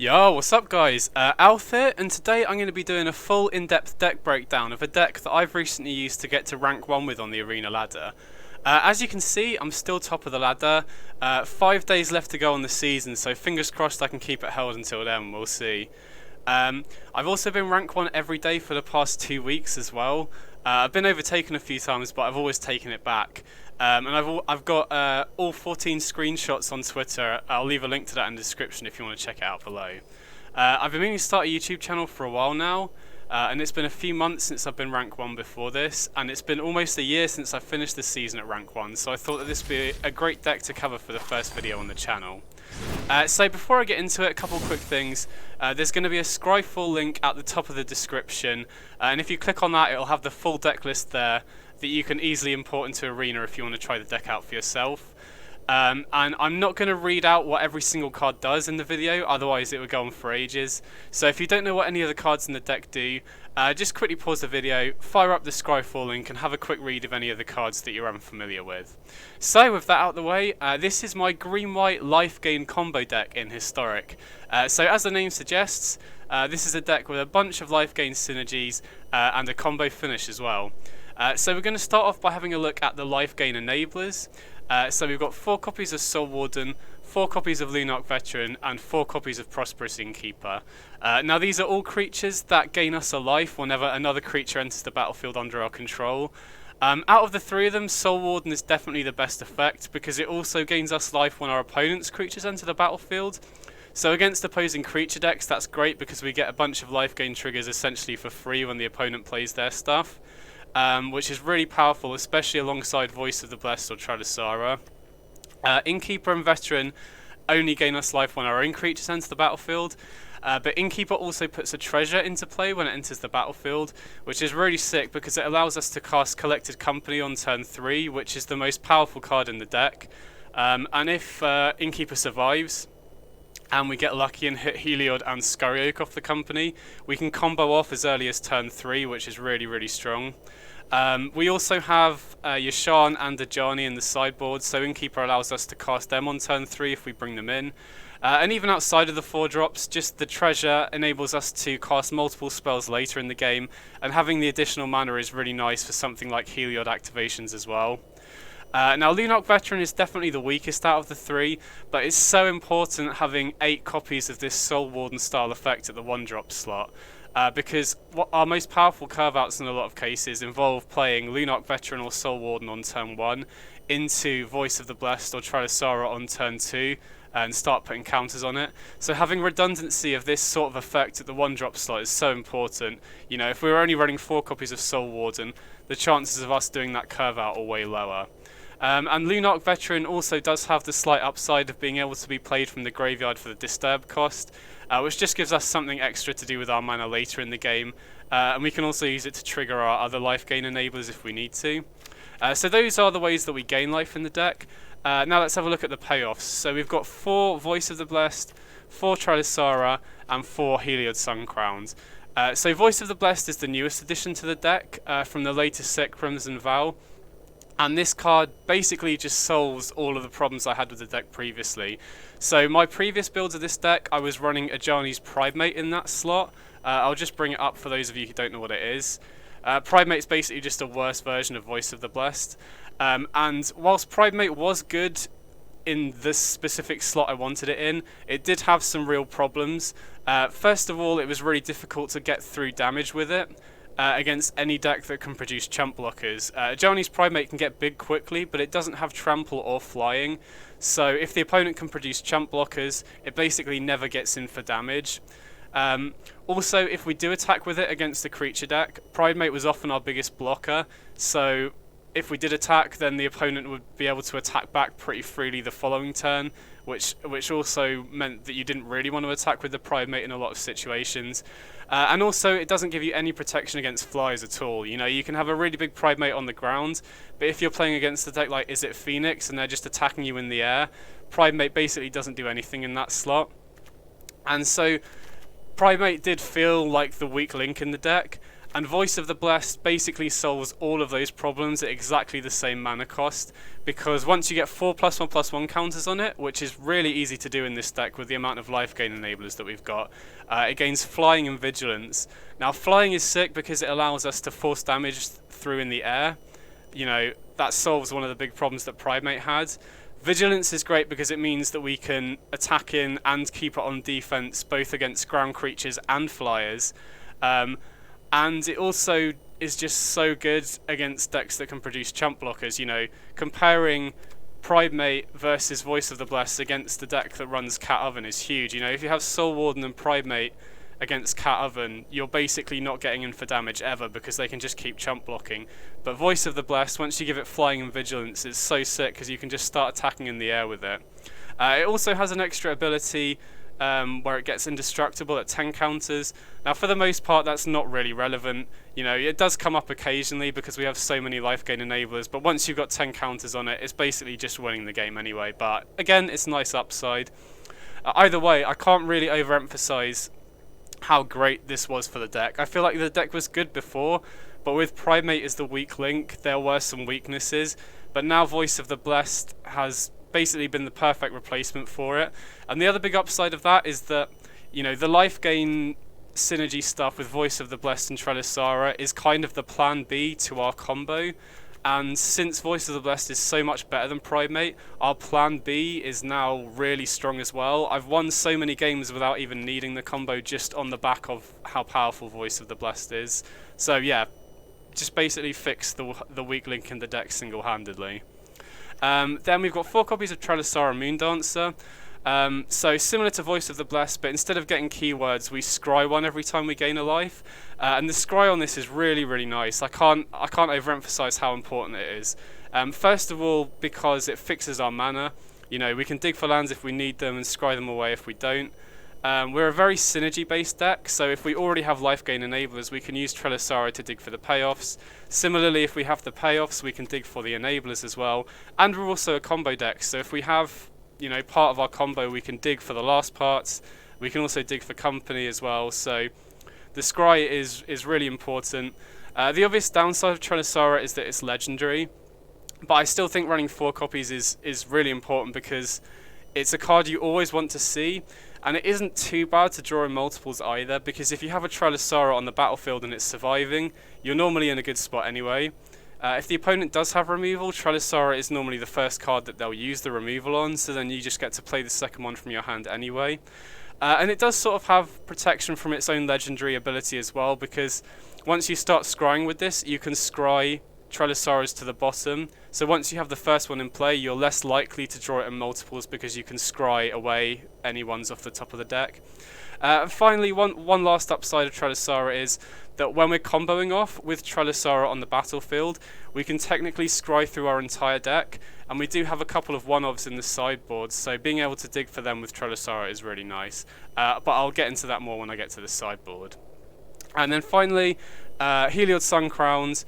Yo, what's up guys? Alf here, and today I'm going to be doing a full in-depth deck breakdown of a deck that I've recently used to get to rank 1 with on the arena ladder. As you can see, I'm still top of the ladder. 5 days left to go on the season, so fingers crossed I can keep it held until then, we'll see. I've also been rank 1 every day for the past 2 weeks as well. I've been overtaken a few times, but I've always taken it back. And I've got all 14 screenshots on Twitter. I'll leave a link to that in the description if you want to check it out below. I've been meaning to start a YouTube channel for a while now, and it's been a few months since I've been rank 1 before this, and it's been almost a year since I finished the season at rank 1, so I thought that this would be a great deck to cover for the first video on the channel. So before I get into it, a couple quick things. There's going to be a Scryfall link at the top of the description, and if you click on that, it'll have the full deck list there that you can easily import into Arena if you want to try the deck out for yourself. And I'm not going to read out what every single card does in the video, otherwise it would go on for ages. So if you don't know what any of the cards in the deck do, just quickly pause the video, fire up the Scryfall link and have a quick read of any of the cards that you're unfamiliar with. So with that out of the way, this is my green-white Lifegain combo deck in Historic. So as the name suggests, this is a deck with a bunch of Lifegain synergies and a combo finish as well. So we're going to start off by having a look at the Lifegain enablers. So we've got 4 copies of Soul Warden, 4 copies of Lunarch Veteran, and 4 copies of Prosperous Innkeeper. Now these are all creatures that gain us a life whenever another creature enters the battlefield under our control. Out of the 3 of them, Soul Warden is definitely the best effect because it also gains us life when our opponent's creatures enter the battlefield. So against opposing creature decks, that's great because we get a bunch of life gain triggers essentially for free when the opponent plays their stuff. Which is really powerful, especially alongside Voice of the Blessed or Tradisara. Innkeeper and Veteran only gain us life when our own creatures enter the battlefield, but Innkeeper also puts a treasure into play when it enters the battlefield, which is really sick because it allows us to cast Collected Company on turn 3, which is the most powerful card in the deck. And if Innkeeper survives, and we get lucky and hit Heliod and Scurry Oak off the company, we can combo off as early as turn 3, which is really strong. We also have Yasharn and Ajani in the sideboard, so Innkeeper allows us to cast them on turn 3 if we bring them in. And even outside of the 4 drops, just the treasure enables us to cast multiple spells later in the game, and having the additional mana is really nice for something like Heliod activations as well. Now Lunarch Veteran is definitely the weakest out of the 3, but it's so important having 8 copies of this Soul Warden style effect at the 1-drop slot. Because our most powerful curve outs in a lot of cases involve playing Lunarch Veteran or Soul Warden on turn 1 into Voice of the Blessed or Tradisara on turn 2 and start putting counters on it. So having redundancy of this sort of effect at the 1-drop slot is so important. You know, if we were only running 4 copies of Soul Warden, the chances of us doing that curve out are way lower. And Lunarch Veteran also does have the slight upside of being able to be played from the graveyard for the disturb cost, which just gives us something extra to do with our mana later in the game, and we can also use it to trigger our other life gain enablers if we need to. So those are the ways that we gain life in the deck. Now let's have a look at the payoffs. So we've got 4 Voice of the Blessed, 4 Tradisara, and 4 Heliod Sun Crowns. So Voice of the Blessed is the newest addition to the deck from the latest set Crimson Vow. And this card basically just solves all of the problems I had with the deck previously. So my previous builds of this deck, I was running Ajani's Pridemate in that slot. I'll just bring it up for those of you who don't know what it is. Pridemate is basically just a worse version of Voice of the Blessed. And whilst Pridemate was good in this specific slot I wanted it in, it did have some real problems. First of all, it was really difficult to get through damage with it. Against any deck that can produce chump blockers. Ajani's Pridemate can get big quickly, but it doesn't have trample or flying, so if the opponent can produce chump blockers, it basically never gets in for damage. Also, if we do attack with it against a creature deck, Pridemate was often our biggest blocker, so if we did attack, then the opponent would be able to attack back pretty freely the following turn, which also meant that you didn't really want to attack with the Pridemate in a lot of situations. And also, it doesn't give you any protection against flies at all. You know, you can have a really big Pridemate on the ground, but if you're playing against a deck like Is It Phoenix and they're just attacking you in the air, Pridemate basically doesn't do anything in that slot. And so, Pridemate did feel like the weak link in the deck. And Voice of the Blessed basically solves all of those problems at exactly the same mana cost, because once you get 4+1/+1 counters on it, which is really easy to do in this deck with the amount of Lifegain enablers that we've got, it gains Flying and Vigilance. Now Flying is sick because it allows us to force damage through in the air. You know, that solves one of the big problems that Primate had. Vigilance is great because it means that we can attack in and keep it on defense both against ground creatures and flyers. And it also is just so good against decks that can produce chump blockers. You know, comparing Primate versus Voice of the Blessed against the deck that runs Cat Oven is huge. You know, if you have Soul Warden and Primate against Cat Oven, you're basically not getting in for damage ever because they can just keep chump blocking. But Voice of the Blessed, once you give it Flying and Vigilance, is so sick because you can just start attacking in the air with it. It also has an extra ability where it gets indestructible at 10 counters. Now for the most part that's not really relevant. You know, it does come up occasionally because we have so many Lifegain enablers, but once you've got 10 counters on it, it's basically just winning the game anyway. But again, it's a nice upside. Either way, I can't really overemphasize how great this was for the deck. I feel like the deck was good before, but with Primate as the weak link, there were some weaknesses. But now Voice of the Blessed has basically been the perfect replacement for it. And the other big upside of that is that, you know, the Lifegain synergy stuff with Voice of the Blessed and Trelisara is kind of the plan B to our combo. And since Voice of the Blessed is so much better than Primate, our plan B is now really strong as well. I've won so many games without even needing the combo just on the back of how powerful Voice of the Blessed is. So yeah, just basically fix the weak link in the deck single-handedly. Then we've got 4 copies of Trelisara Moondancer. So similar to Voice of the Blessed, but instead of getting keywords, we scry one every time we gain a life. And the scry on this is really, really nice. I can't overemphasize how important it is. First of all, because it fixes our mana. You know, we can dig for lands if we need them and scry them away if we don't. We're a very synergy-based deck, so if we already have Lifegain enablers, we can use Trelisara to dig for the payoffs. Similarly, if we have the payoffs, we can dig for the enablers as well. And we're also a combo deck, so if we have, you know, part of our combo, we can dig for the last parts. We can also dig for company as well, so the scry is really important. The obvious downside of Trelisara is that it's legendary, but I still think running 4 copies is really important because it's a card you always want to see, and it isn't too bad to draw in multiples either, because if you have a Trelisara on the battlefield and it's surviving, you're normally in a good spot anyway. If the opponent does have removal, Trelisara is normally the first card that they'll use the removal on, so then you just get to play the second one from your hand anyway. And it does sort of have protection from its own legendary ability as well, because once you start scrying with this, you can scry Trelisaras to the bottom. So once you have the first one in play, you're less likely to draw it in multiples because you can scry away any ones off the top of the deck. And finally, one last upside of Trelisara is that when we're comboing off with Trelisara on the battlefield, we can technically scry through our entire deck, and we do have a couple of one-ofs in the sideboard, so being able to dig for them with Trelisara is really nice. But I'll get into that more when I get to the sideboard. And then finally, Heliod Sun Crowns.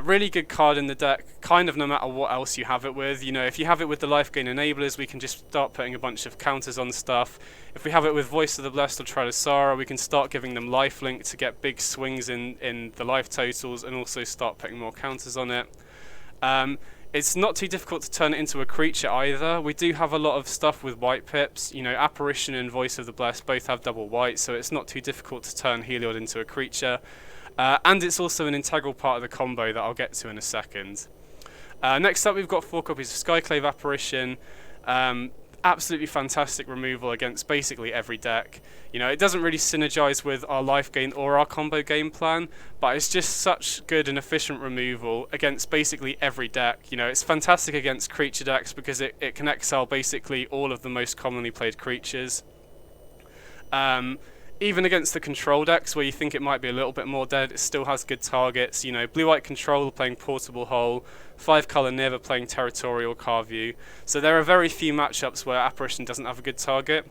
Really good card in the deck, kind of no matter what else you have it with. You know, if you have it with the Lifegain enablers, we can just start putting a bunch of counters on stuff. If we have it with Voice of the Blessed or Trelisara, we can start giving them lifelink to get big swings in the life totals and also start putting more counters on it. It's not too difficult to turn it into a creature either. We do have a lot of stuff with white pips. You know, Apparition and Voice of the Blessed both have double white, so it's not too difficult to turn Heliod into a creature. And it's also an integral part of the combo that I'll get to in a second. Next up, we've got 4 copies of Skyclave Apparition. Absolutely fantastic removal against basically every deck. You know, it doesn't really synergize with our Lifegain or our combo game plan, but it's just such good and efficient removal against basically every deck. You know, it's fantastic against creature decks because it can exile basically all of the most commonly played creatures. Even against the control decks where you think it might be a little bit more dead, it still has good targets. You know, blue-white control playing Portable Hole, 5-color Niva playing Territorial Carview. So there are very few matchups where Apparition doesn't have a good target.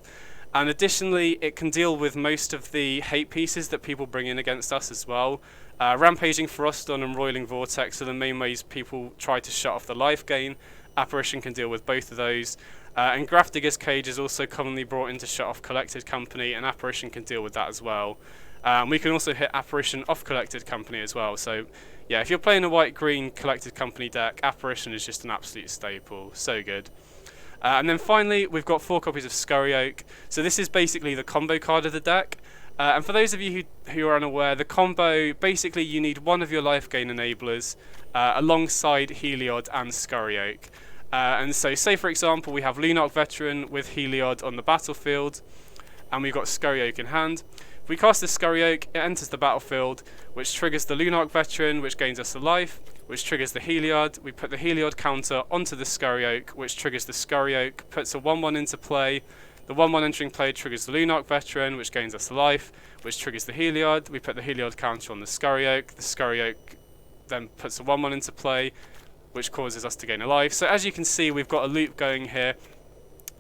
And additionally, it can deal with most of the hate pieces that people bring in against us as well. Rampaging Ferocodon and Roiling Vortex are the main ways people try to shut off the life gain. Apparition can deal with both of those. And Grafdigger's Cage is also commonly brought in to shut off Collected Company, and Apparition can deal with that as well. We can also hit Apparition off Collected Company as well. So yeah, if you're playing a white-green Collected Company deck, Apparition is just an absolute staple. So good. And then finally, we've got 4 copies of Scurry Oak. So this is basically the combo card of the deck. And for those of you who are unaware, the combo, basically you need one of your Lifegain enablers alongside Heliod and Scurry Oak. And so say for example we have Lunarch Veteran with Heliod on the battlefield, and we've got Scurry Oak in hand. If we cast the Scurry Oak, it enters the battlefield, which triggers the Lunarch Veteran, which gains us a life, which triggers the Heliod. We put the Heliod counter onto the Scurry Oak, which triggers the Scurry Oak, puts a 1/1 into play. The 1/1 entering play triggers the Lunarch Veteran, which gains us a life, which triggers the Heliod. We put the Heliod counter on the Scurry Oak. The Scurry Oak then puts a 1/1 into play, which causes us to gain a life. So as you can see, we've got a loop going here,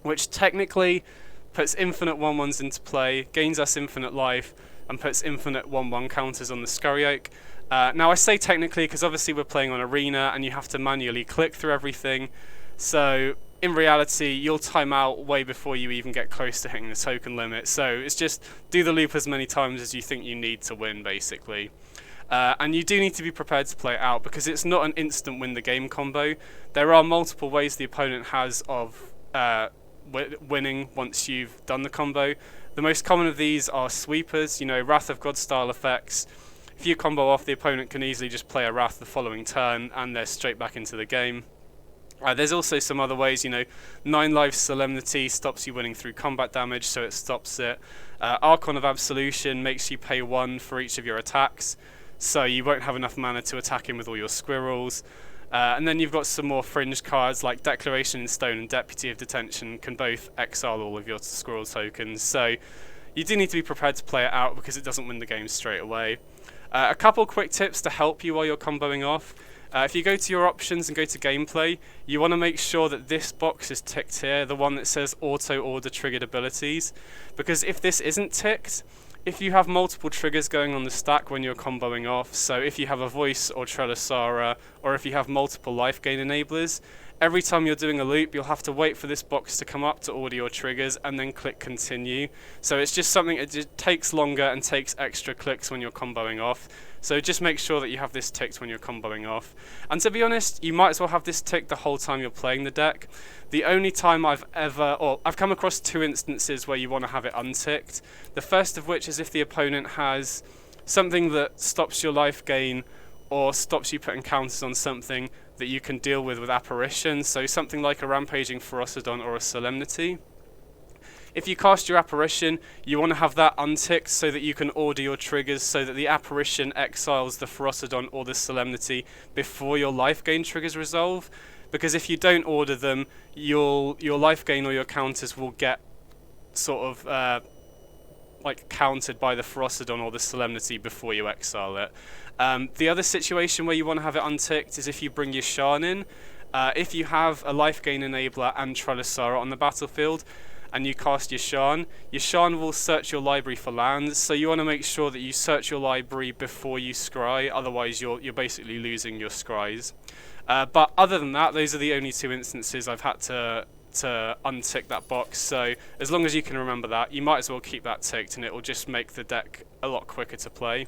which technically puts infinite 1/1s into play, gains us infinite life, and puts infinite 1/1 counters on the Scurry Oak. Now I say technically because obviously we're playing on Arena and you have to manually click through everything. So in reality, you'll time out way before you even get close to hitting the token limit. So it's just do the loop as many times as you think you need to win, basically. And you do need to be prepared to play it out because it's not an instant win the game combo. There are multiple ways the opponent has of winning once you've done the combo. The most common of these are sweepers, you know, Wrath of God style effects. If you combo off, the opponent can easily just play a Wrath the following turn and they're straight back into the game. There's also some other ways, you know, 9 Life Solemnity stops you winning through combat damage, so it stops it. Archon of Absolution makes you pay 1 for each of your attacks, so you won't have enough mana to attack him with all your squirrels. And then you've got some more fringe cards like Declaration in Stone and Deputy of Detention can both exile all of your squirrel tokens. So you do need to be prepared to play it out because it doesn't win the game straight away. A couple quick tips to help you while you're comboing off. If you go to your options and go to gameplay, you want to make sure that this box is ticked here, the one that says auto order triggered abilities. Because if this isn't ticked, if you have multiple triggers going on the stack when you're comboing off, so if you have a Voice or Trelisara, or if you have multiple Lifegain enablers, every time you're doing a loop, you'll have to wait for this box to come up to order your triggers and then click continue. So it's just something, it just takes longer and takes extra clicks when you're comboing off. So just make sure that you have this ticked when you're comboing off. And to be honest, you might as well have this ticked the whole time you're playing the deck. The only time I've come across 2 instances where you want to have it unticked. The first of which is if the opponent has something that stops your life gain or stops you putting counters on something that you can deal with Apparition, so something like a Rampaging Ferocidon or a Solemnity. If you cast your Apparition, you want to have that unticked so that you can order your triggers so that the Apparition exiles the Ferocidon or the Solemnity before your life gain triggers resolve. Because if you don't order them, your life gain or your counters will get sort of like countered by the Ferocidon or the Solemnity before you exile it. The other situation where you want to have it unticked is if you bring your Sharn in. If you have a life gain enabler and Trelisara on the battlefield, and you cast your Sharn will search your library for lands, so you want to make sure that you search your library before you scry, otherwise you're basically losing your scries. But other than that, those are the only 2 instances I've had to untick that box, so as long as you can remember that, you might as well keep that ticked and it will just make the deck a lot quicker to play.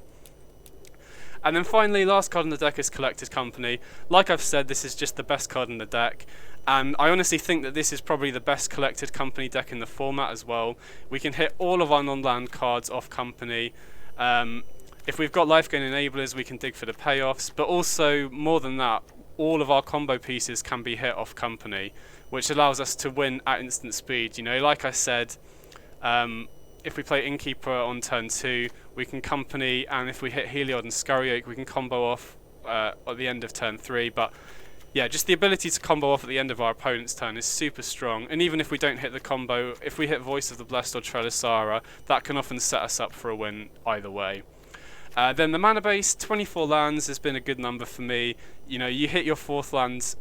And then finally, last card in the deck is Collected Company. Like I've said, this is just the best card in the deck, and I honestly think that this is probably the best Collected Company deck in the format as well. We can hit all of our non-land cards off Company. If we've got life gain enablers, we can dig for the payoffs, but also, more than that, all of our combo pieces can be hit off Company, which allows us to win at instant speed. You know, like I said, if we play Innkeeper on turn 2, we can Company, and if we hit Heliod and Scurry Oak, we can combo off at the end of turn 3. But yeah, just the ability to combo off at the end of our opponent's turn is super strong. And even if we don't hit the combo, if we hit Voice of the Blessed or Trelisara, that can often set us up for a win either way. Then the mana base, 24 lands has been a good number for me. You know, you hit your 4th lands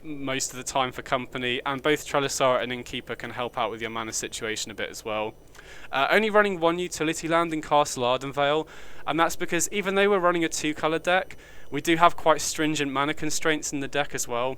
most of the time for Company, and both Trelisara and Innkeeper can help out with your mana situation a bit as well. Only running 1 utility land in Castle Ardenvale, and that's because even though we're running a 2-colour deck, we do have quite stringent mana constraints in the deck as well.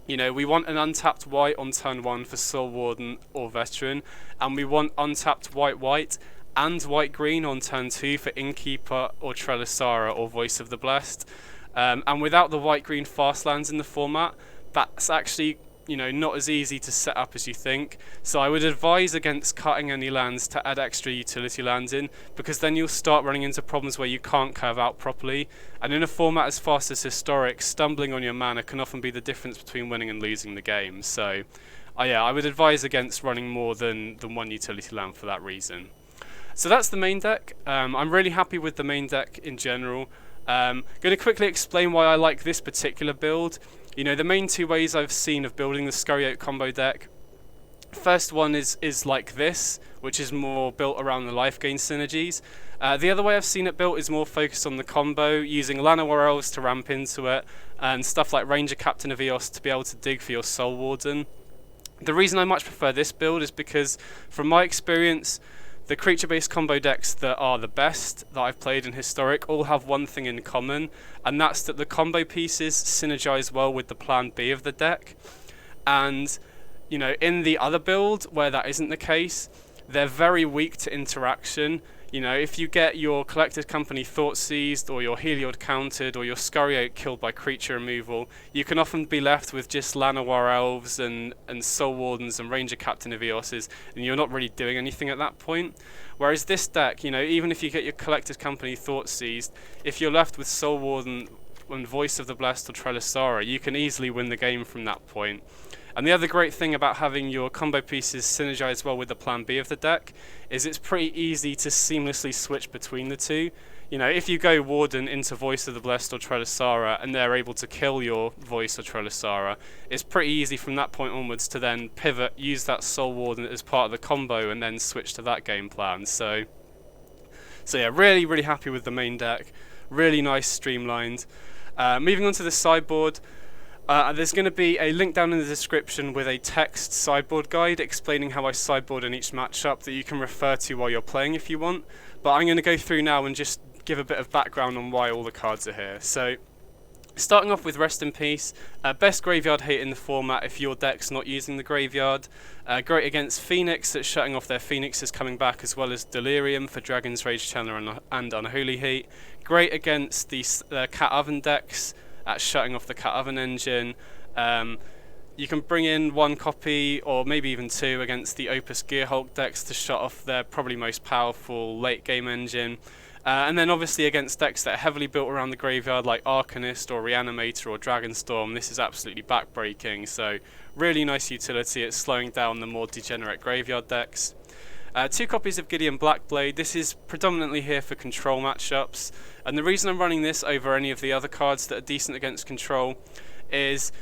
You know, we want an untapped white on turn 1 for Soul Warden or Veteran, and we want untapped white and white-green on turn 2 for Innkeeper or Trelisara or Voice of the Blessed. And without the white-green fast lands in the format, that's actually, you know, not as easy to set up as you think. So I would advise against cutting any lands to add extra utility lands in, because then you'll start running into problems where you can't curve out properly. And in a format as fast as Historic, stumbling on your mana can often be the difference between winning and losing the game. So yeah, I would advise against running more than one utility land for that reason. So that's the main deck. I'm really happy with the main deck in general. Going to quickly explain why I like this particular build. You know, the main two ways I've seen of building the Scurry Oak combo deck. First one is like this, which is more built around the Lifegain synergies. The other way I've seen it built is more focused on the combo, using Llanowar Elves to ramp into it, and stuff like Ranger Captain of Eos to be able to dig for your Soul Warden. The reason I much prefer this build is because, from my experience, the creature-based combo decks that are the best that I've played in Historic all have one thing in common, and that's that the combo pieces synergize well with the plan B of the deck. And, you know, in the other build, where that isn't the case, they're very weak to interaction. You know, if you get your Collected Company Thought Seized, or your Heliod countered, or your Scurry Oak killed by creature removal, you can often be left with just Llanowar Elves and Soul Wardens and Ranger Captain of Eoses, and you're not really doing anything at that point. Whereas this deck, you know, even if you get your Collected Company Thought Seized, if you're left with Soul Warden and Voice of the Blessed or Trelisara, you can easily win the game from that point. And the other great thing about having your combo pieces synergize well with the plan B of the deck is it's pretty easy to seamlessly switch between the two. You know, if you go Warden into Voice of the Blessed or Trelisara and they're able to kill your Voice or Trelisara, it's pretty easy from that point onwards to then pivot, use that Soul Warden as part of the combo and then switch to that game plan. So yeah, really happy with the main deck. Really nice, streamlined. Moving on to the sideboard. There's going to be a link down in the description with a text sideboard guide explaining how I sideboard in each matchup that you can refer to while you're playing if you want. But I'm going to go through now and just give a bit of background on why all the cards are here. So, starting off with Rest in Peace, best graveyard hit in the format if your deck's not using the graveyard. Great against Phoenix, that's shutting off their Phoenixes coming back, as well as Delirium for Dragon's Rage Channeler and Unholy Heat. Great against the Cat Oven decks, at shutting off the Cat Oven engine. You can bring in one copy or maybe even two against the Opus Gearhulk decks to shut off their probably most powerful late game engine. And then obviously against decks that are heavily built around the graveyard like Arcanist or Reanimator or Dragonstorm, this is absolutely backbreaking. So really nice utility at slowing down the more degenerate graveyard decks. 2 copies of Gideon Blackblade. This is predominantly here for control matchups, and the reason I'm running this over any of the other cards that are decent against control is,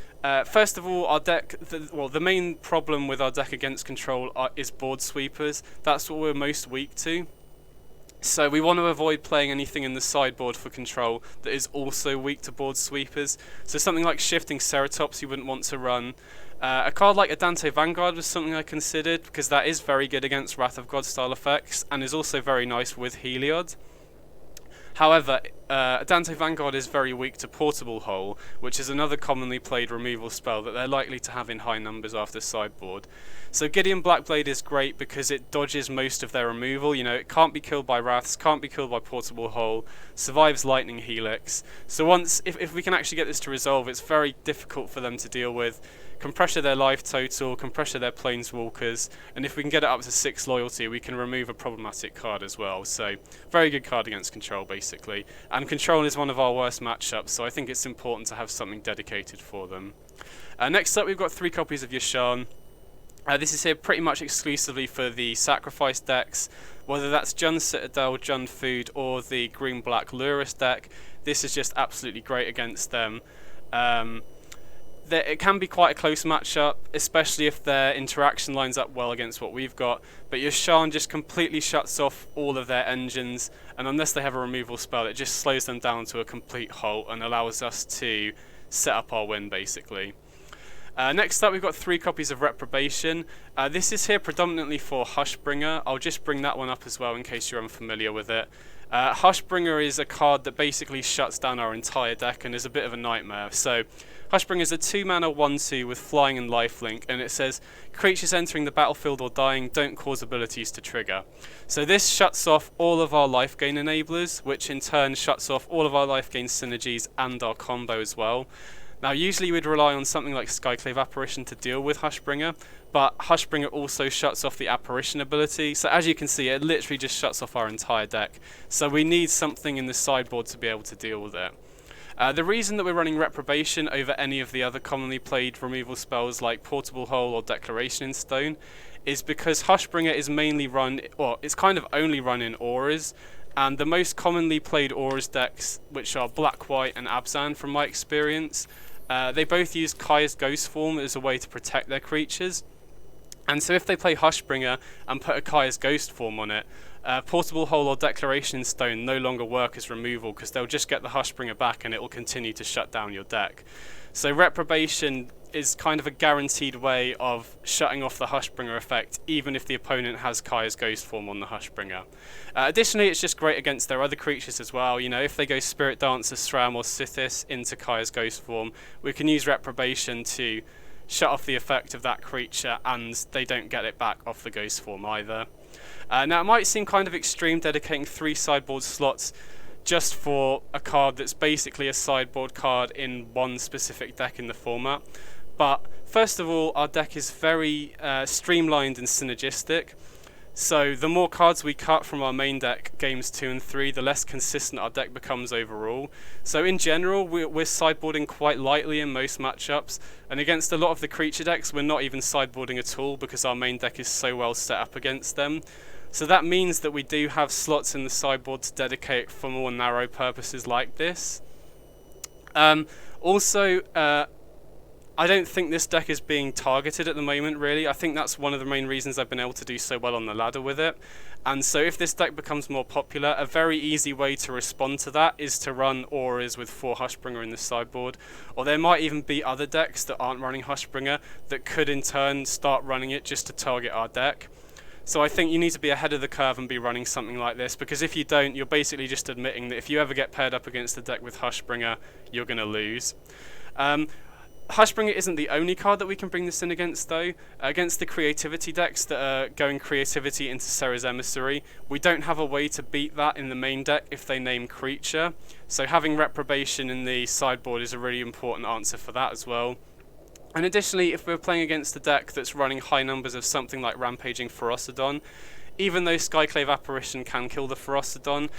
first of all, our deck. The main problem with our deck against control is board sweepers. That's what we're most weak to. So we want to avoid playing anything in the sideboard for control that is also weak to board sweepers. So something like Shifting Ceratops you wouldn't want to run. A card like Adante Vanguard was something I considered, because that is very good against Wrath of God style effects and is also very nice with Heliod. However, Adante Vanguard is very weak to Portable Hole, which is another commonly played removal spell that they're likely to have in high numbers after sideboard. So Gideon Blackblade is great because it dodges most of their removal. You know, it can't be killed by Wraths, can't be killed by Portable Hole, survives Lightning Helix. So if we can actually get this to resolve, it's very difficult for them to deal with. Can pressure their life total, can pressure their Planeswalkers, and if we can get it up to 6 loyalty, we can remove a problematic card as well. So, very good card against control, basically. And control is one of our worst matchups, so I think it's important to have something dedicated for them. Next up, we've got 3 copies of Yasharn. This is here pretty much exclusively for the sacrifice decks, whether that's Jund Citadel, Jund Food, or the green-black Lurus deck. This is just absolutely great against them. It can be quite a close matchup, especially if their interaction lines up well against what we've got, but Yasharn just completely shuts off all of their engines, and unless they have a removal spell, it just slows them down to a complete halt and allows us to set up our win, basically. Next up, we've got 3 copies of Reprobation. This is here predominantly for Hushbringer. I'll just bring that one up as well in case you're unfamiliar with it. Hushbringer is a card that basically shuts down our entire deck and is a bit of a nightmare. So Hushbringer is a 2-mana 1/2 with flying and lifelink, and it says creatures entering the battlefield or dying don't cause abilities to trigger. So this shuts off all of our Lifegain enablers, which in turn shuts off all of our Lifegain synergies and our combo as well. Now usually we'd rely on something like Skyclave Apparition to deal with Hushbringer, but Hushbringer also shuts off the Apparition ability, so as you can see it literally just shuts off our entire deck. So we need something in the sideboard to be able to deal with it. The reason that we're running Reprobation over any of the other commonly played removal spells like Portable Hole or Declaration in Stone is because Hushbringer is mainly run, or it's kind of only run in auras, and the most commonly played auras decks, which are Black, White and Abzan from my experience, they both use Kaya's Ghost form as a way to protect their creatures. And so if they play Hushbringer and put a Kaya's Ghost form on it, Portable Hole or Declaration in Stone no longer work as removal because they'll just get the Hushbringer back and it will continue to shut down your deck. So Reprobation is kind of a guaranteed way of shutting off the Hushbringer effect even if the opponent has Kaya's Ghost form on the Hushbringer. Additionally, it's just great against their other creatures as well. You know, if they go Spirit Dancer, Sram or Sithis into Kaya's Ghost form, we can use Reprobation to shut off the effect of that creature and they don't get it back off the Ghost form either. Now it might seem kind of extreme dedicating 3 sideboard slots just for a card that's basically a sideboard card in one specific deck in the format, but first of all our deck is very streamlined and synergistic. So the more cards we cut from our main deck games 2 and 3, the less consistent our deck becomes overall. So in general, we're sideboarding quite lightly in most matchups, and against a lot of the creature decks, we're not even sideboarding at all because our main deck is so well set up against them. So that means that we do have slots in the sideboard to dedicate for more narrow purposes like this. Also, I don't think this deck is being targeted at the moment, really. I think that's one of the main reasons I've been able to do so well on the ladder with it. And so if this deck becomes more popular, a very easy way to respond to that is to run auras with 4 Hushbringer in the sideboard. Or there might even be other decks that aren't running Hushbringer that could in turn start running it just to target our deck. So I think you need to be ahead of the curve and be running something like this, because if you don't, you're basically just admitting that if you ever get paired up against a deck with Hushbringer, you're going to lose. Hushbringer isn't the only card that we can bring this in against though. Against the creativity decks that are going creativity into Serra's Emissary, we don't have a way to beat that in the main deck if they name creature. So having Reprobation in the sideboard is a really important answer for that as well. And additionally, if we're playing against a deck that's running high numbers of something like Rampaging Ferocidon, even though Skyclave Apparition can kill the Ferocidon,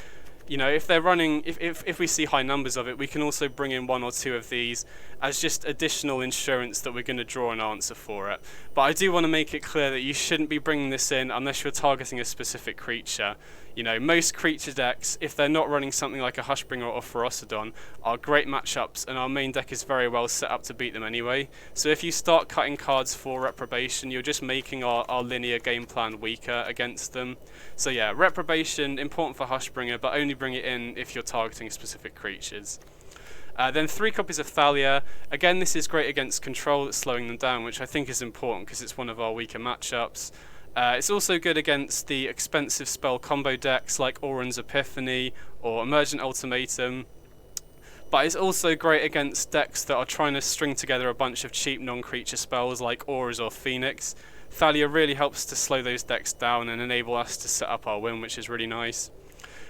you know, if they're running, if we see high numbers of it, we can also bring in 1 or 2 of these as just additional insurance that we're going to draw an answer for it. But I do want to make it clear that you shouldn't be bringing this in unless you're targeting a specific creature. You know, most creature decks, if they're not running something like a Hushbringer or Ferocidon, are great matchups, and our main deck is very well set up to beat them anyway. So if you start cutting cards for Reprobation, you're just making our linear game plan weaker against them. So yeah, Reprobation, important for Hushbringer, but only bring it in if you're targeting specific creatures. Then 3 copies of Thalia. Again, this is great against control that's slowing them down, which I think is important because it's one of our weaker matchups. It's also good against the expensive spell combo decks like Oran's Epiphany or Emergent Ultimatum. But it's also great against decks that are trying to string together a bunch of cheap non-creature spells like Auras or Phoenix. Thalia really helps to slow those decks down and enable us to set up our win, which is really nice.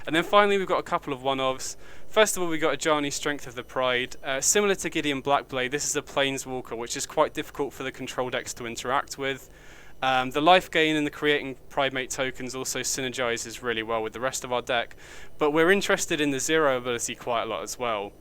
And then finally we've got a couple of one-offs. First of all, we've got Ajani Strength of the Pride. Similar to Gideon Blackblade, this is a Planeswalker, which is quite difficult for the control decks to interact with. The Lifegain and the creating Primate tokens also synergizes really well with the rest of our deck, but we're interested in the Zero ability quite a lot as well.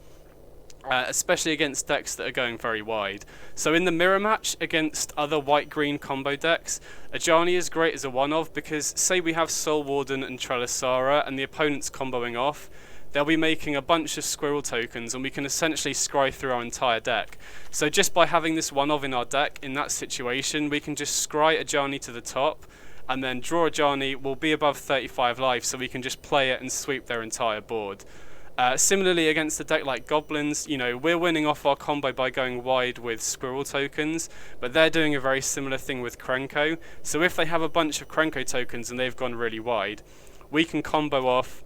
Especially against decks that are going very wide. So in the mirror match against other white-green combo decks, Ajani is great as a one-of because say we have Soul Warden and Trelisara and the opponent's comboing off, they'll be making a bunch of squirrel tokens and we can essentially scry through our entire deck. So just by having this one-of in our deck in that situation, we can just scry Ajani to the top and then draw Ajani, will be above 35 life, so we can just play it and sweep their entire board. Similarly, against a deck like Goblins, you know, we're winning off our combo by going wide with Squirrel tokens, but they're doing a very similar thing with Krenko. So if they have a bunch of Krenko tokens and they've gone really wide, we can combo off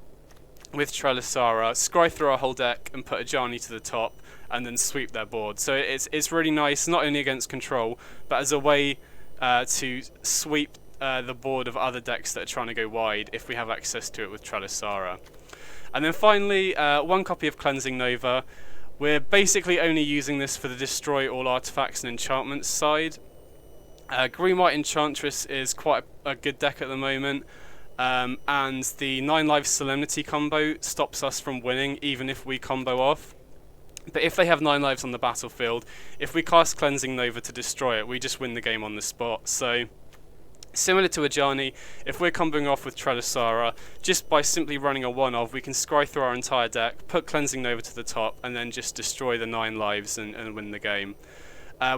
with Trelisara, scry through our whole deck and put a Ajani to the top and then sweep their board. So it's really nice, not only against control, but as a way to sweep the board of other decks that are trying to go wide if we have access to it with Trelisara. And then finally, one copy of Cleansing Nova. We're basically only using this for the destroy all artifacts and enchantments side. Green White Enchantress is quite a good deck at the moment. And the 9 life Solemnity combo stops us from winning even if we combo off. But if they have 9 lives on the battlefield, if we cast Cleansing Nova to destroy it, we just win the game on the spot. So similar to Ajani, if we're comboing off with Trelisara, just by simply running a 1-of, we can scry through our entire deck, put Cleansing Nova to the top, and then just destroy the 9 lives and win the game.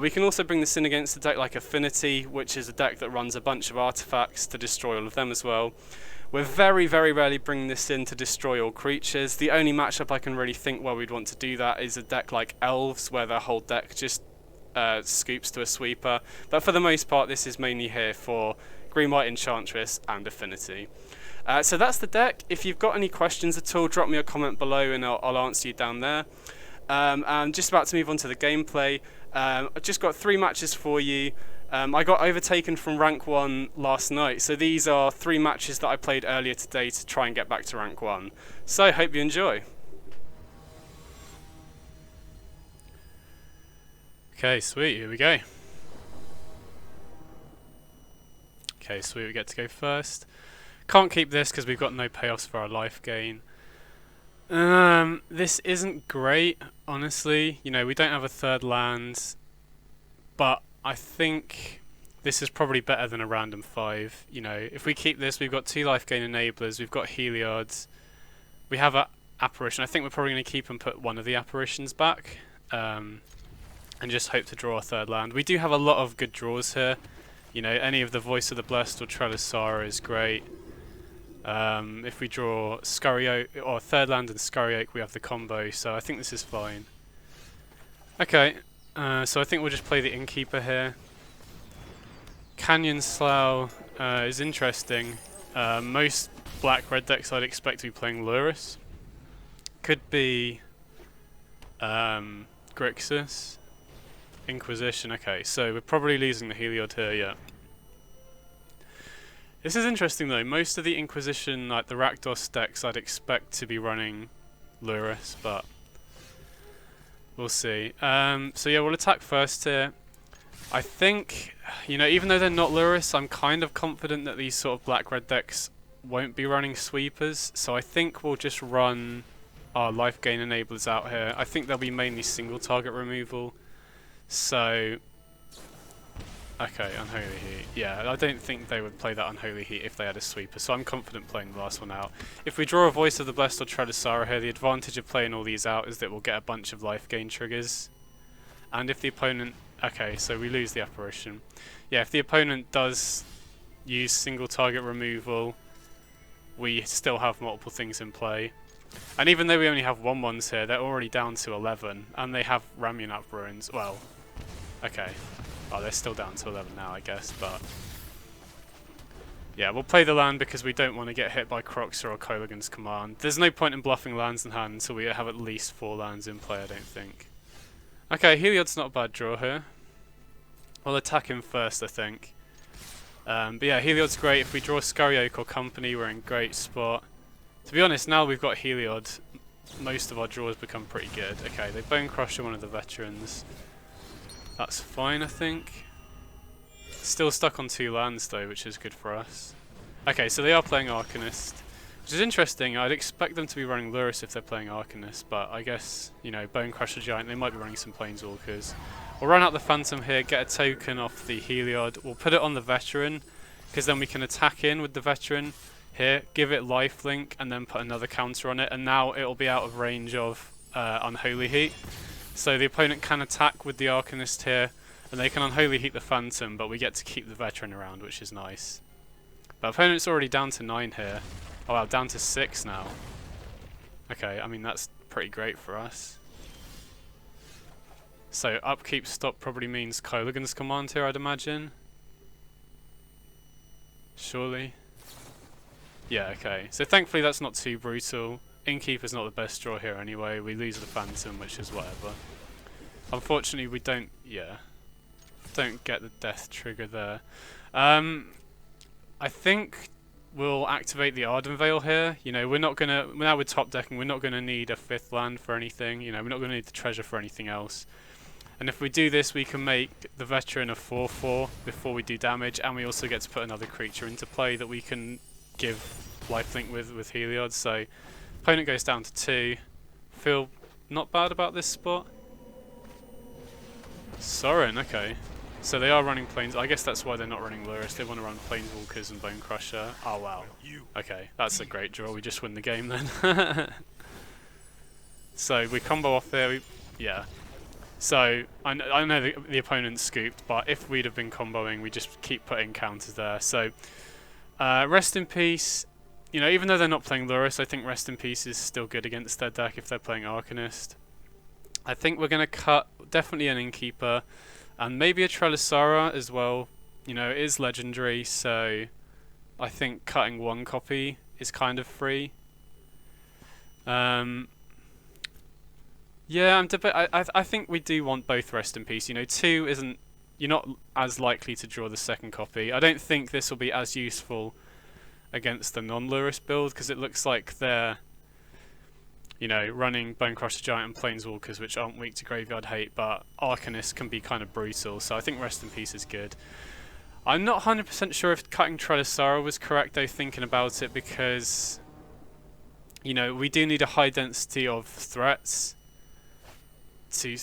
We can also bring this in against a deck like Affinity, which is a deck that runs a bunch of artifacts to destroy all of them as well. We're very, very rarely bringing this in to destroy all creatures. The only matchup I can really think where we'd want to do that is a deck like Elves, where their whole deck just scoops to a sweeper. But for the most part, this is mainly here for Green White Enchantress and Affinity. So that's the deck. If you've got any questions at all, drop me a comment below and I'll answer you down there. I'm just about to move on to the gameplay. I've just got 3 matches for you. I got overtaken from rank 1 last night, so these are 3 matches that I played earlier today to try and get back to rank 1. So hope you enjoy. Okay, sweet, here we go. Okay, sweet, we get to go first. Can't keep this because we've got no payoffs for our life gain. This isn't great, honestly. You know, we don't have a 3rd land, but I think this is probably better than a random 5. You know, if we keep this, we've got 2 life gain enablers, we've got Heliod's, we have an apparition. I think we're probably going to keep and put one of the apparitions back, and just hope to draw a 3rd land. We do have a lot of good draws here. You know, any of the Voice of the Blessed or Trelisara is great. If we draw Scurry Oak, or 3rd land and Scurry Oak, we have the combo, so I think this is fine. Okay, so I think we'll just play the Innkeeper here. Canyon Slough is interesting. Most black-red decks I'd expect to be playing Lurrus. Could be Grixis. Inquisition, okay, so we're probably losing the Heliod here, yeah. This is interesting though, most of the Inquisition, like the Rakdos decks, I'd expect to be running Lurrus, but we'll see. So yeah, we'll attack first here. I think, you know, even though they're not Lurrus, I'm kind of confident that these sort of black-red decks won't be running sweepers, so I think we'll just run our life gain enablers out here. I think they'll be mainly single target removal, so okay, Unholy Heat. Yeah, I don't think they would play that Unholy Heat if they had a sweeper, so I'm confident playing the last one out. If we draw a Voice of the Blessed or Trelisara here, the advantage of playing all these out is that we'll get a bunch of life gain triggers. And if the opponent... Okay, so we lose the apparition. Yeah, if the opponent does use single target removal, we still have multiple things in play. And even though we only have 1/1s here, they're already down to 11, and they have Ramunap Ruins. Well, okay. Oh, they're still down to 11 now, I guess, but... Yeah, we'll play the land because we don't want to get hit by Croxer or Kolaghan's Command. There's no point in bluffing lands in hand until we have at least 4 lands in play, I don't think. Okay, Heliod's not a bad draw here. We'll attack him first, I think. But yeah, Heliod's great. If we draw Scurry Oak or Company, we're in great spot. To be honest, now we've got Heliod, most of our draws become pretty good. Okay, they Bone Crusher one of the veterans. That's fine, I think. Still stuck on 2 lands though, which is good for us. Okay, so they are playing Arcanist, which is interesting. I'd expect them to be running Lurrus if they're playing Arcanist, but I guess, you know, Bone Crusher Giant, they might be running some Planeswalkers. We'll run out the Phantom here, get a token off the Heliod. We'll put it on the veteran, because then we can attack in with the veteran. Here, give it lifelink, and then put another counter on it, and now it'll be out of range of Unholy Heat. So the opponent can attack with the Arcanist here, and they can Unholy Heat the Phantom, but we get to keep the veteran around, which is nice. But opponent's already down to 9 here. Oh wow, down to 6 now. Okay, I mean that's pretty great for us. So upkeep stop probably means Kolaghan's Command here, I'd imagine. Surely. Yeah, okay. So thankfully that's not too brutal. Innkeeper's not the best draw here anyway. We lose the Phantom, which is whatever. Unfortunately we don't get the death trigger there. I think we'll activate the Arden Veil here. You know, we're not gonna, now we're top decking, we're not gonna need a 5th land for anything. You know, we're not gonna need the treasure for anything else. And if we do this, we can make the Veteran a 4/4 before we do damage, and we also get to put another creature into play that we can give lifelink with Heliod. So opponent goes down to 2. Feel not bad about this spot. Sorin, okay. So they are running planes. I guess that's why they're not running Lurrus. They want to run Planeswalkers and Bone Crusher. Oh wow. Okay, that's a great draw. We just win the game then. So we combo off there. Yeah. So I know the opponent's scooped, but if we'd have been comboing, we just keep putting counters there. So Rest in Peace. You know, even though they're not playing Lurrus, I think Rest in Peace is still good against their deck if they're playing Arcanist. I think we're going to cut definitely an Innkeeper. And maybe a Trelisara as well. You know, it is legendary, so I think cutting 1 copy is kind of free. Yeah, I think we do want both Rest in Peace. You know, 2 isn't... You're not as likely to draw the 2nd copy. I don't think this will be as useful against the non-Lurrus build, because it looks like they're... You know, running Bone Crusher Giant and Planeswalkers, which aren't weak to Graveyard Hate, but Arcanist can be kind of brutal, so I think Rest in Peace is good. I'm not 100% sure if cutting Trelisara was correct, though, thinking about it, because, you know, we do need a high density of threats to...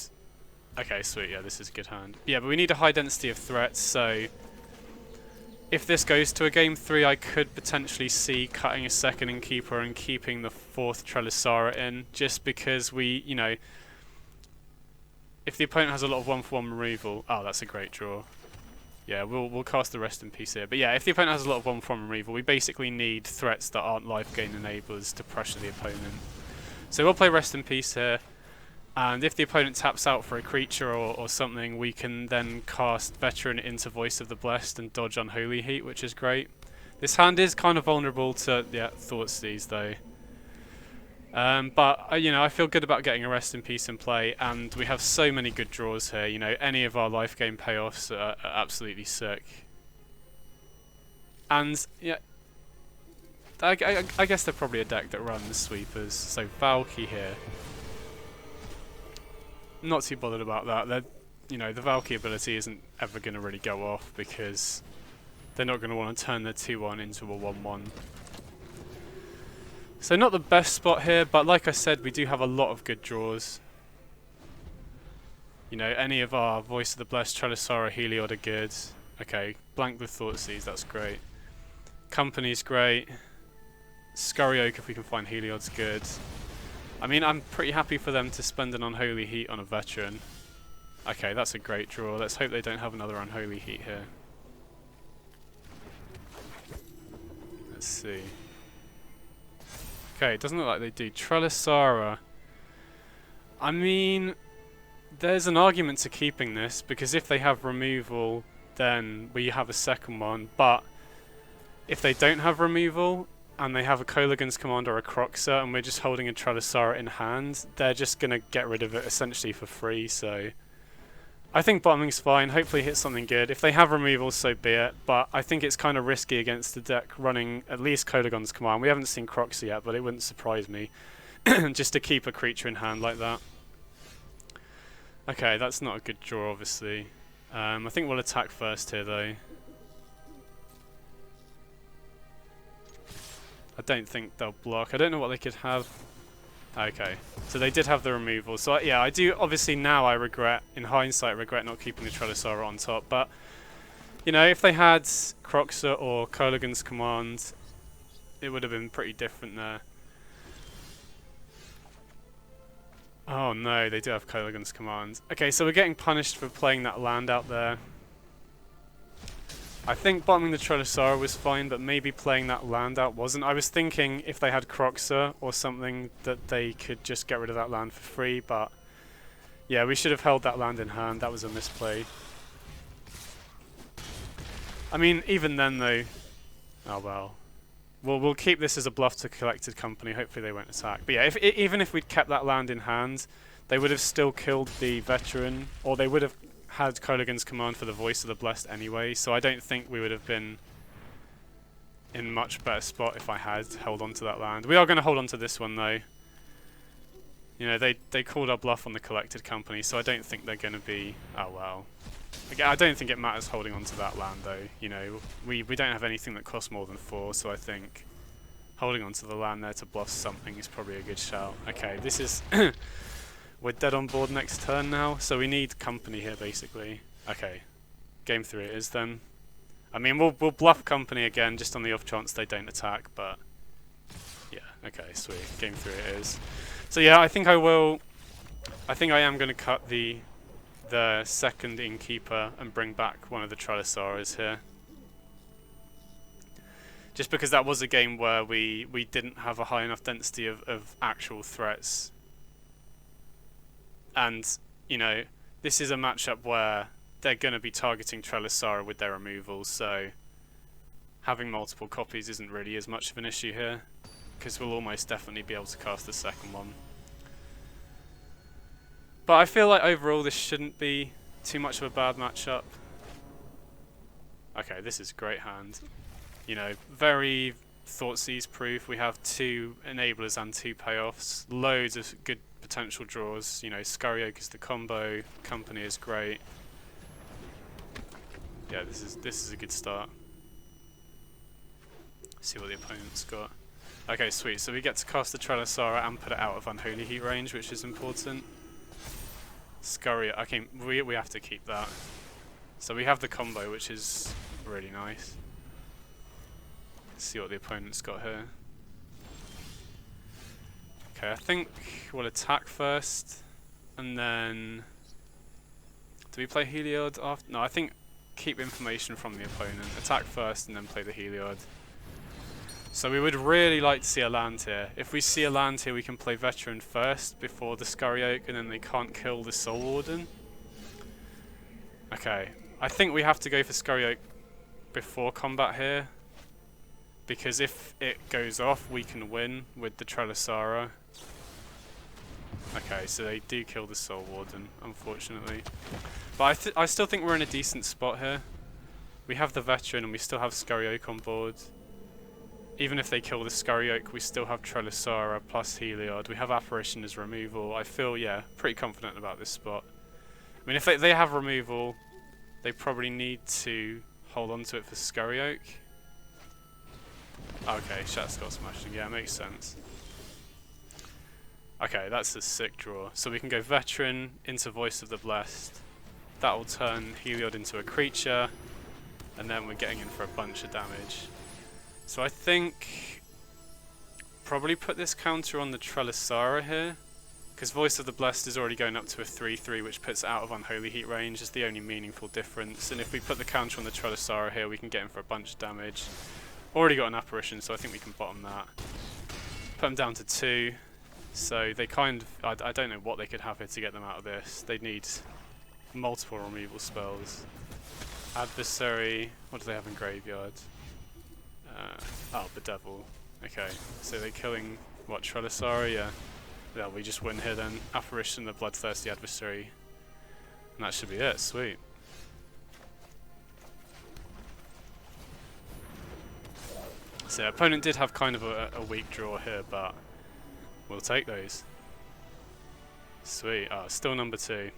Okay, sweet, yeah, this is a good hand. Yeah, but we need a high density of threats, so... If this goes to a game 3, I could potentially see cutting a 2nd Innkeeper and keeping the 4th Trelisara in, just because we, you know, if the opponent has a lot of 1/1 removal, oh, that's a great draw. Yeah, we'll cast the Rest in Peace here. But yeah, if the opponent has a lot of 1/1 removal, we basically need threats that aren't Lifegain enablers to pressure the opponent. So we'll play Rest in Peace here. And if the opponent taps out for a creature or something, we can then cast Veteran into Voice of the Blessed and dodge Unholy Heat, which is great. This hand is kind of vulnerable to Thoughtseize though. But you know, I feel good about getting a Rest in Peace in play, and we have so many good draws here. You know, any of our life game payoffs are absolutely sick. And yeah, I guess they're probably a deck that runs sweepers. So Valky here. Not too bothered about that. You know, the Valky ability isn't ever going to really go off because they're not going to want to turn their 2/1 into a 1/1. So not the best spot here, but like I said, we do have a lot of good draws. You know, any of our Voice of the Blessed, Trelisara, Heliod are good. Okay, blank the Thoughtseize, that's great. Company's great. Scurry Oak, if we can find Heliod's good. I mean, I'm pretty happy for them to spend an Unholy Heat on a Veteran. Okay, that's a great draw. Let's hope they don't have another Unholy Heat here. Let's see. Okay, it doesn't look like they do. Trelisara. I mean, there's an argument to keeping this, because if they have removal, then we have a 2nd one. But if they don't have removal, and they have a Kolaghan's Command or a Croxer, and we're just holding a Trelisara in hand, they're just going to get rid of it essentially for free, so... I think bottoming's fine, hopefully hit something good. If they have removal, so be it, but I think it's kind of risky against the deck running at least Kolaghan's Command. We haven't seen Croxer yet, but it wouldn't surprise me, just to keep a creature in hand like that. Okay, that's not a good draw, obviously. I think we'll attack first here, though. I don't think they'll block. I don't know what they could have. Okay, so they did have the removal. So yeah, I do, obviously now I regret, in hindsight, regret not keeping the Trelisara on top. But, you know, if they had Croxer or Kolaghan's Command, it would have been pretty different there. Oh no, they do have Kolaghan's Command. Okay, so we're getting punished for playing that land out there. I think bottoming the Trelisara was fine, but maybe playing that land out wasn't. I was thinking if they had Croxer or something that they could just get rid of that land for free, but yeah, we should have held that land in hand. That was a misplay. I mean, even then though, oh well. We'll keep this as a bluff to Collected Company. Hopefully they won't attack. But yeah, even if we'd kept that land in hand, they would have still killed the Veteran, or they would have had Kolaghan's Command for the Voice of the Blessed anyway, so I don't think we would have been in much better spot if I had held on to that land. We are going to hold on to this one though. You know, they called our bluff on the Collected Company, so I don't think they're going to be... Oh well. Again, I don't think it matters holding on to that land though. You know, we don't have anything that costs more than 4, so I think holding on to the land there to bluff something is probably a good shout. Okay, this is... We're dead on board next turn now, so we need company here basically. Okay, game 3 it is then. I mean, we'll bluff company again just on the off chance they don't attack, but yeah, okay, sweet. Game 3 it is. So yeah, I think I am going to cut the second Innkeeper and bring back one of the Trelisaras here. Just because that was a game where we didn't have a high enough density of actual threats. And, you know, this is a matchup where they're going to be targeting Trelisara with their removal, so having multiple copies isn't really as much of an issue here, because we'll almost definitely be able to cast the second one. But I feel like overall this shouldn't be too much of a bad matchup. Okay, this is a great hand. You know, very Thoughtseize proof. We have 2 enablers and 2 payoffs. Loads of good potential draws. You know, Scurry Oak is the combo. Company is great. Yeah, this is a good start. See what the opponent's got. Okay, sweet. So we get to cast the Trelisara and put it out of Unholy Heat range, which is important. Scurry. Okay, we have to keep that. So we have the combo, which is really nice. Let's see what the opponent's got here. Okay, I think we'll attack first, and then... Do we play Heliod after? No, I think keep information from the opponent. Attack first, and then play the Heliod. So we would really like to see a land here. If we see a land here, we can play Veteran first, before the Scurry Oak, and then they can't kill the Soul Warden. Okay, I think we have to go for Scurry Oak before combat here, because if it goes off, we can win with the Trelisara. Okay, so they do kill the Soul Warden, unfortunately. But I still think we're in a decent spot here. We have the Veteran and we still have Scurry Oak on board. Even if they kill the Scurry Oak, we still have Trelisara plus Heliod. We have Apparition as removal. I feel, yeah, pretty confident about this spot. I mean, if they have removal, they probably need to hold on to it for Scurry Oak. Okay, Shatterskull Smashing, yeah, makes sense. Okay, that's a sick draw. So we can go Veteran into Voice of the Blessed. That will turn Heliod into a creature, and then we're getting in for a bunch of damage. So I think probably put this counter on the Trelisara here, because Voice of the Blessed is already going up to a 3/3, which puts it out of Unholy Heat range. Is the only meaningful difference. And if we put the counter on the Trelisara here, we can get in for a bunch of damage. Already got an Apparition, so I think we can bottom that. Put them down to 2. So they kind of... I don't know what they could have here to get them out of this. They'd need multiple removal spells. Adversary... What do they have in graveyard? Oh, Bedevil. Okay, so they're killing... What, Trelisara? Yeah. Yeah, we just win here then. Apparition, the Bloodthirsty Adversary. And that should be it. Sweet. So opponent did have kind of a weak draw here, but we'll take those. Sweet. Oh, still number 2.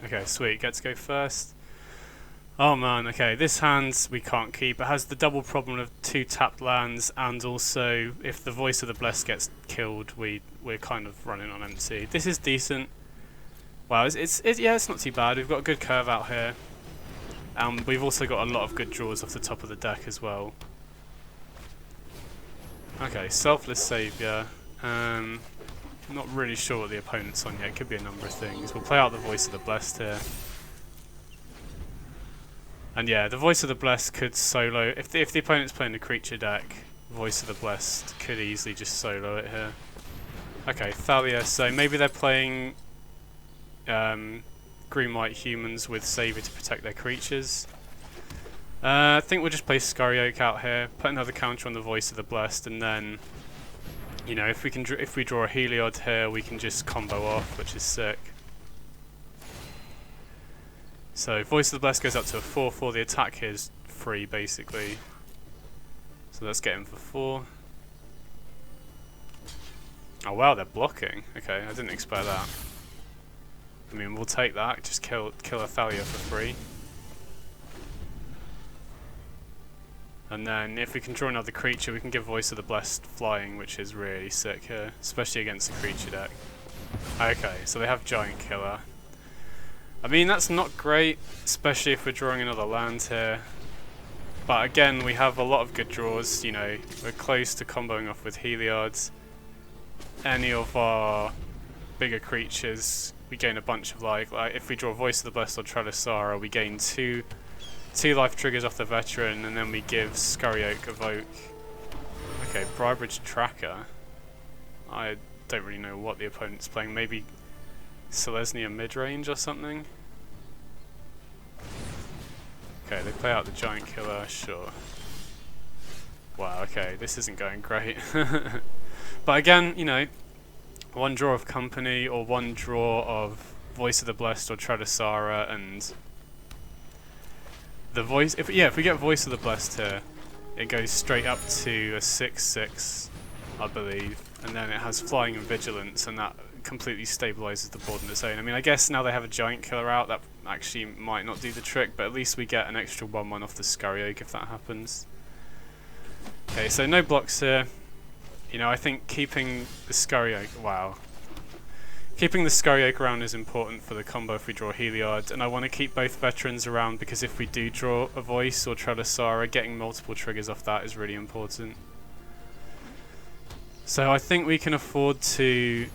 Okay, sweet. Get to go first. Oh man, okay. This hand we can't keep. It has the double problem of 2 tapped lands, and also if the Voice of the Blessed gets killed, we're kind of running on empty. This is decent. Well, yeah, it's not too bad. We've got a good curve out here. And we've also got a lot of good draws off the top of the deck as well. Okay, Selfless Saviour. Not really sure what the opponent's on yet. It could be a number of things. We'll play out the Voice of the Blessed here. And yeah, the Voice of the Blessed could solo. If the opponent's playing a creature deck, Voice of the Blessed could easily just solo it here. Okay, Thalia. So maybe they're playing green-white humans with Savior to protect their creatures. I think we'll just play Scurry Oak out here, put another counter on the Voice of the Blessed, and then, you know, if we draw a Heliod here, we can just combo off, which is sick. So Voice of the Blessed goes up to a 4/4. The attack here is free, basically. So let's get him for 4. Oh wow, they're blocking. Okay, I didn't expect that. I mean, we'll take that. Just kill a Thalia for free. And then if we can draw another creature, we can give Voice of the Blessed flying, which is really sick here, especially against a creature deck. Okay, so they have Giant Killer. I mean, that's not great, especially if we're drawing another land here. But again, we have a lot of good draws, you know, we're close to comboing off with Heliod. Any of our bigger creatures, we gain a bunch of life. Like if we draw Voice of the Blessed or Trelisara, we gain two life triggers off the veteran, and then we give Scurry Oak Evoke. Okay, Brybridge Tracker. I don't really know what the opponent's playing. Maybe Selesnya mid-range or something? Okay, they play out the Giant Killer, sure. Wow, okay, this isn't going great. But again, you know, one draw of Company or one draw of Voice of the Blessed or Trelisara, and the Voice, if we get Voice of the Blessed here, it goes straight up to a 6/6, I believe, and then it has Flying and Vigilance, and that completely stabilizes the board on its own. I mean, I guess now they have a Giant Killer out, that actually might not do the trick, but at least we get an extra 1/1 off the Scurry Oak if that happens. Okay, so no blocks here. You know, I think keeping the Scurry Oak, wow. Keeping the Scurry Oak around is important for the combo if we draw Heliod, and I want to keep both veterans around because if we do draw a Voice or Trelisara, getting multiple triggers off that is really important. So I think we can afford to...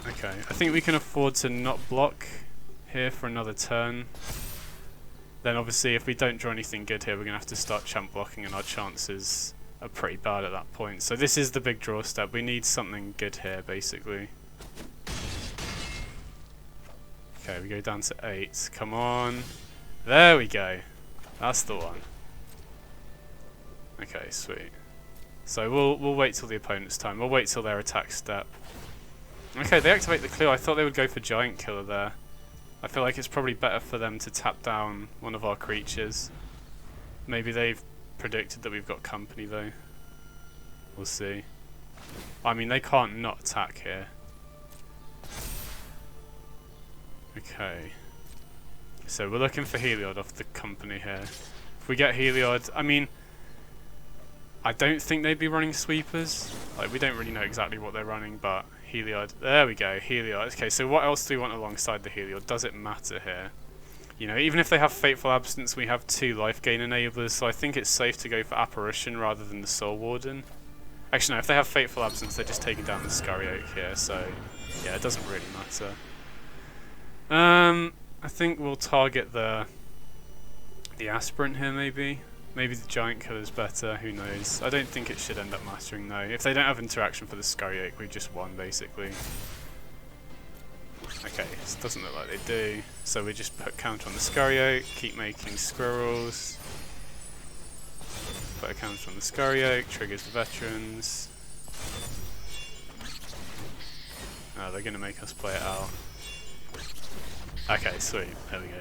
Okay, I think we can afford to not block here for another turn. Then obviously if we don't draw anything good here, we're going to have to start champ blocking, and our chances are pretty bad at that point. So this is the big draw step. We need something good here, basically. Okay, we go down to 8. Come on. There we go. That's the one. Okay, sweet. So we'll wait till the opponent's time. We'll wait till their attack step. Okay, they activate the clue. I thought they would go for Giant Killer there. I feel like it's probably better for them to tap down one of our creatures. Maybe they've predicted that we've got Company though. We'll see. I mean, they can't not attack here. Okay. So we're looking for Heliod off the Company here. If we get Heliod, I mean, I don't think they'd be running sweepers. Like, we don't really know exactly what they're running, but Heliod. There we go, Heliod. Okay, so what else do we want alongside the Heliod? Does it matter here? You know, even if they have Fateful Absence, we have 2 Lifegain enablers, so I think it's safe to go for Apparition rather than the Soul Warden. Actually, no, if they have Fateful Absence, they're just taking down the Scurry Oak here, so yeah, it doesn't really matter. I think we'll target the Aspirant here, maybe. Maybe the Giant Killer's better, who knows. I don't think it should end up mattering though. If they don't have interaction for the Scurry Oak, we've just won, basically. Okay, this doesn't look like they do. So we just put counter on the Scurry Oak, keep making squirrels. Put a counter on the Scurry Oak, triggers the veterans. Oh, they're going to make us play it out. Okay, sweet. There we go.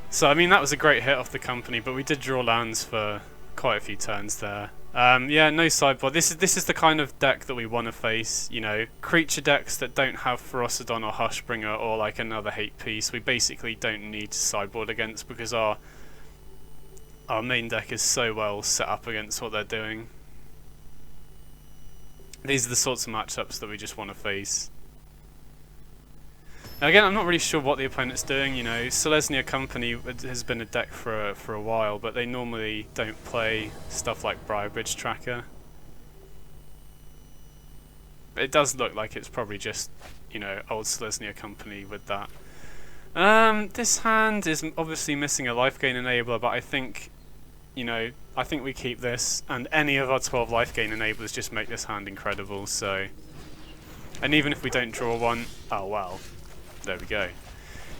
So, I mean, that was a great hit off the Company, but we did draw lands for quite a few turns there. Yeah, no sideboard. This is the kind of deck that we want to face. You know, creature decks that don't have Ferocidon or Hushbringer or like another hate piece, we basically don't need to sideboard against because our main deck is so well set up against what they're doing. These are the sorts of matchups that we just want to face. Now again, I'm not really sure what the opponent's doing. You know, Selesnya Company has been a deck for a while, but they normally don't play stuff like Brybridge Tracker. It does look like it's probably just, you know, old Selesnya company with that. This hand is obviously missing a Lifegain enabler, but I think, you know, I think we keep this, and any of our 12 Lifegain enablers just make this hand incredible, so... And even if we don't draw one... Oh, well. There we go.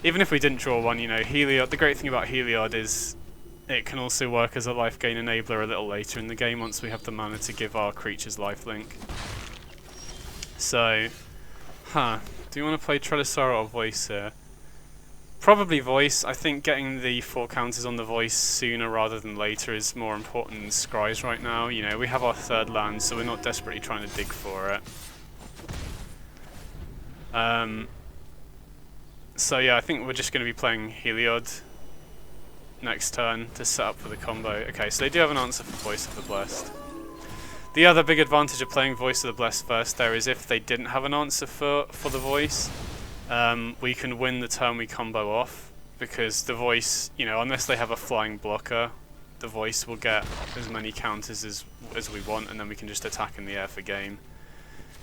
Even if we didn't draw one, you know, Heliod... The great thing about Heliod is it can also work as a Lifegain enabler a little later in the game once we have the mana to give our creatures lifelink. So... Do you want to play Trelisara or Voice here? Probably Voice. I think getting the 4 counters on the Voice sooner rather than later is more important than Scries right now. You know, we have our 3rd land, so we're not desperately trying to dig for it. So yeah, I think we're just going to be playing Heliod next turn to set up for the combo. Okay, so they do have an answer for Voice of the Blessed. The other big advantage of playing Voice of the Blessed first there is if they didn't have an answer for the Voice, we can win the turn we combo off, because the Voice, you know, unless they have a flying blocker, the Voice will get as many counters as we want, and then we can just attack in the air for game.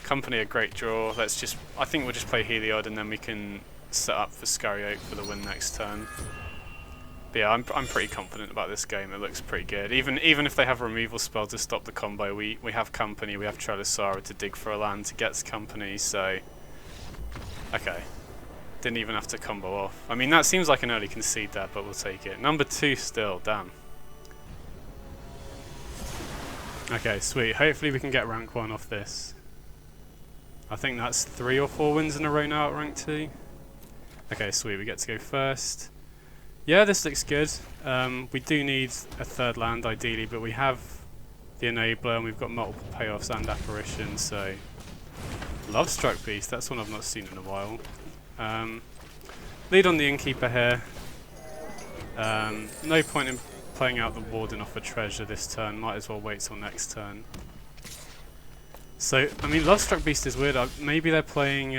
Company a great draw. I think we'll just play Heliod, and then we can set up for Scurry Oak for the win next turn. But yeah, I'm pretty confident about this game. It looks pretty good. Even if they have a removal spell to stop the combo, we have Company, we have Trelisara to dig for a land to get Company, so... Okay. Didn't even have to combo off. I mean, that seems like an early concede there, but we'll take it. Number 2 still, damn. Okay, sweet. Hopefully we can get rank 1 off this. I think that's 3 or 4 wins in a row now at rank 2. Okay, sweet. We get to go first. Yeah, this looks good. We do need a 3rd land ideally, but we have the enabler and we've got multiple payoffs and apparitions, so... Lovestruck Beast, that's one I've not seen in a while. Lead on the Innkeeper here. No point in playing out the Warden off a treasure this turn, might as well wait till next turn. So, I mean, Lovestruck Beast is weird. Maybe they're playing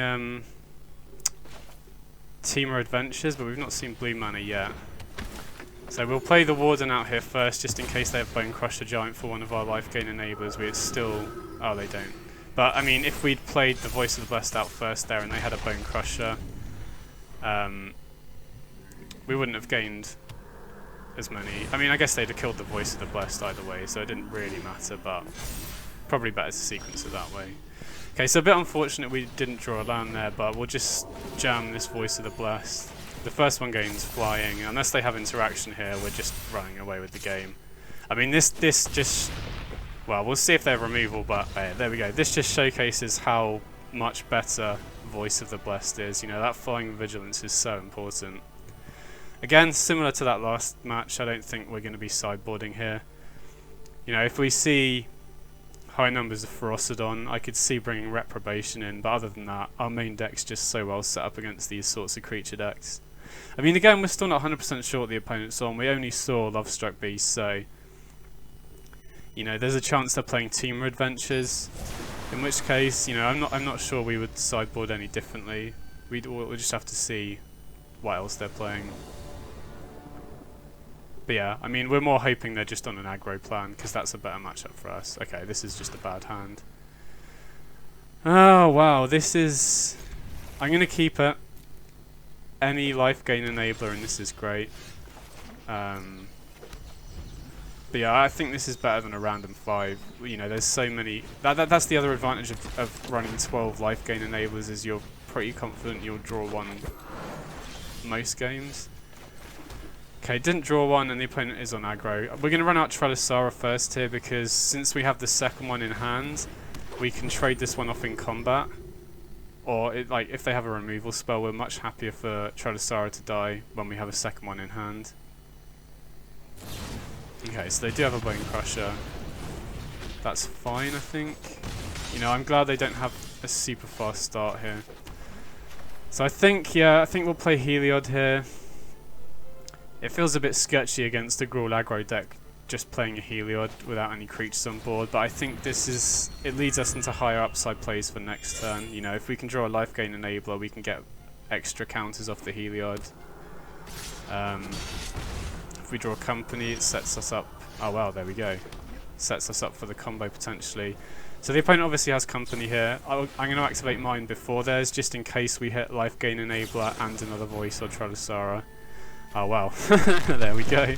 Teamer Adventures, but we've not seen Blue Mana yet. So we'll play the Warden out here first, just in case they have Bone Crusher Giant for one of our Lifegain enablers. We'd still... Oh, they don't. But, I mean, if we'd played the Voice of the Blessed out first there and they had a Bone Crusher, we wouldn't have gained as many... I mean, I guess they'd have killed the Voice of the Blessed either way, so it didn't really matter, but probably better to sequence it that way. Okay, so a bit unfortunate we didn't draw a land there, but we'll just jam this Voice of the Blessed. The first one gains flying, and unless they have interaction here, we're just running away with the game. I mean, this just... Well, we'll see if they have removal, but there we go. This just showcases how much better Voice of the Blessed is. You know, that flying vigilance is so important. Again, similar to that last match, I don't think we're going to be sideboarding here. You know, if we see high numbers of Ferocidon, I could see bringing Reprobation in, but other than that, our main deck's just so well set up against these sorts of creature decks. I mean, again, we're still not 100% sure what the opponent's on. We only saw Lovestruck Beast, so... You know, there's a chance they're playing Teamer Adventures, in which case, you know, I'm not sure we would sideboard any differently. We'll just have to see what else they're playing. But yeah, I mean, we're more hoping they're just on an aggro plan, because that's a better matchup for us. Okay, this is just a bad hand. Oh, wow, this is... I'm going to keep it. Any Lifegain enabler, and this is great. But yeah, I think this is better than a random 5. You know, there's so many... That's the other advantage of running 12 Lifegain enablers, is you're pretty confident you'll draw one most games. Okay, didn't draw one, and the opponent is on aggro. We're going to run out Trelisara first here, because since we have the second one in hand, we can trade this one off in combat. Or, like, if they have a removal spell, we're much happier for Trelisara to die when we have a second one in hand. Okay, so they do have a Bone Crusher. That's fine, I think. You know, I'm glad they don't have a super fast start here. So I think, yeah, I think we'll play Heliod here. It feels a bit sketchy against a Gruul aggro deck, just playing a Heliod without any creatures on board, but I think this is... It leads us into higher upside plays for next turn. You know, if we can draw a Lifegain enabler, we can get extra counters off the Heliod. If we draw a Company, it sets us up... Oh well, there we go. Sets us up for the combo potentially. So the opponent obviously has company here. I'm going to activate mine before theirs, just in case we hit Lifegain Enabler and another Voice or Trelisara. Oh well, there we go.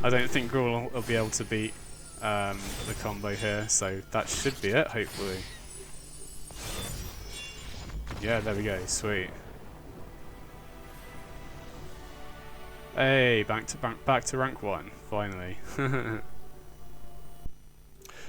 I don't think Gruul will be able to beat the combo here, so that should be it, hopefully. Yeah, there we go, sweet. Hey, back to rank 1, finally.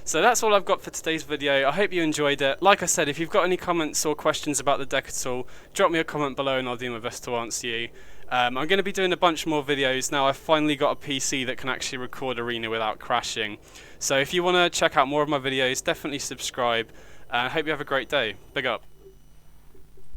So that's all I've got for today's video. I hope you enjoyed it. Like I said, if you've got any comments or questions about the deck at all, drop me a comment below and I'll do my best to answer you. I'm going to be doing a bunch more videos now. I've finally got a PC that can actually record Arena without crashing. So if you want to check out more of my videos, definitely subscribe. And I hope you have a great day. Big up.